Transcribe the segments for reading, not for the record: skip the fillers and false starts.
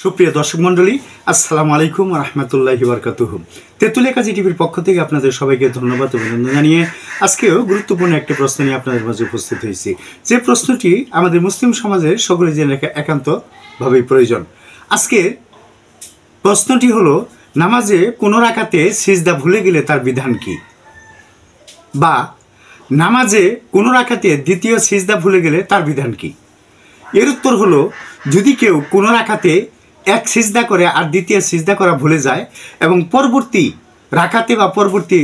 সুপ্রিয় দর্শক মণ্ডলী, আসসালামু আলাইকুম ওয়া রাহমাতুল্লাহি ওয়া বারাকাতুহু। তেঁতুলিয়া কাজী টিভির পক্ষ থেকে আপনাদের সবাইকে ধন্যবাদ ও অভিনন্দন জানিয়ে আজকেও গুরুত্বপূর্ণ একটি প্রশ্ন নিয়ে আপনাদের মাঝে উপস্থিত হয়েছি। যে প্রশ্নটি আমাদের মুসলিম সমাজের সকলে জেনে রাখা একান্তভাবেই প্রয়োজন। আজকের প্রশ্নটি হলো, নামাজে কোনো রাকাতে সিজদা ভুলে গেলে তার বিধান কি? বা নামাজে কোনো রাকাতে দ্বিতীয় সিজদা ভুলে গেলে তার বিধান কি? এর উত্তর হলো, যদি কেউ কোনো রাকাতে এক সিজদা করে আর দ্বিতীয় সিজদা করা ভুলে যায় এবং পরবর্তী রাকাতে বা পরবর্তী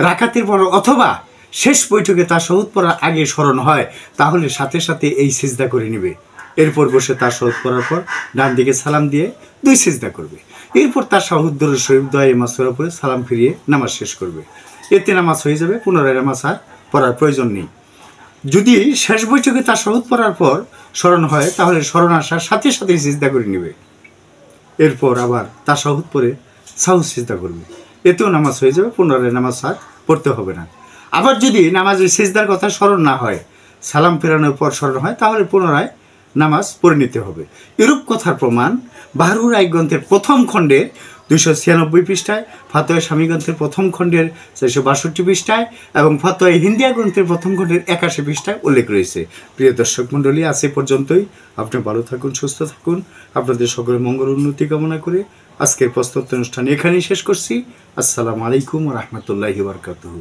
রাকাতের পর অথবা শেষ বৈঠকে তার শহদ পড়ার আগে স্মরণ হয়, তাহলে সাথে সাথে এই সিজদা করে নেবে। এরপর বসে তার শহদ পড়ার পর ডান দিকে সালাম দিয়ে দুই সিজদা করবে। এরপর তার শাহুদ দরুদ শরীফ দোয়া মাসুরা পড়ে সালাম ফিরিয়ে নামাজ শেষ করবে। এতে নামাজ হয়ে যাবে, পুনরায় নামাজ আর পড়ার প্রয়োজন নেই। যদি শেষ বৈঠকে তার শহদ পড়ার পর স্মরণ হয়, তাহলে স্মরণ আসার সাথে সাথেই সিজদা করে নেবে। এরপর আবার তার শহদ পরে সাহুদ সিজদা করবে। এতেও নামাজ হয়ে যাবে, পুনরায় নামাজ আর পড়তে হবে না। আবার যদি নামাজের সিজদার কথা স্মরণ না হয়, সালাম ফেরানোর পর স্মরণ হয়, তাহলে পুনরায় নামাজ পড়ে নিতে হবে। এরূপ কথার প্রমাণ বাহরুর রায় গ্রন্থের প্রথম খণ্ডের 296 পৃষ্ঠায়, ফাতোয়া স্বামী গ্রন্থের প্রথম খণ্ডের 462 পৃষ্ঠায় এবং ফাতোয়া হিন্দিয়া গ্রন্থের প্রথম খণ্ডের 81 পৃষ্ঠায় উল্লেখ রয়েছে। প্রিয় দর্শক মণ্ডলী, আজ এ পর্যন্তই। আপনি ভালো থাকুন, সুস্থ থাকুন। আপনাদের সকলের মঙ্গল উন্নতি কামনা করে আজকের প্রশ্নোত্তর অনুষ্ঠান এখানেই শেষ করছি। আসসালামু আলাইকুম ওয়া রাহমাতুল্লাহি ওয়া বারাকাতুহু।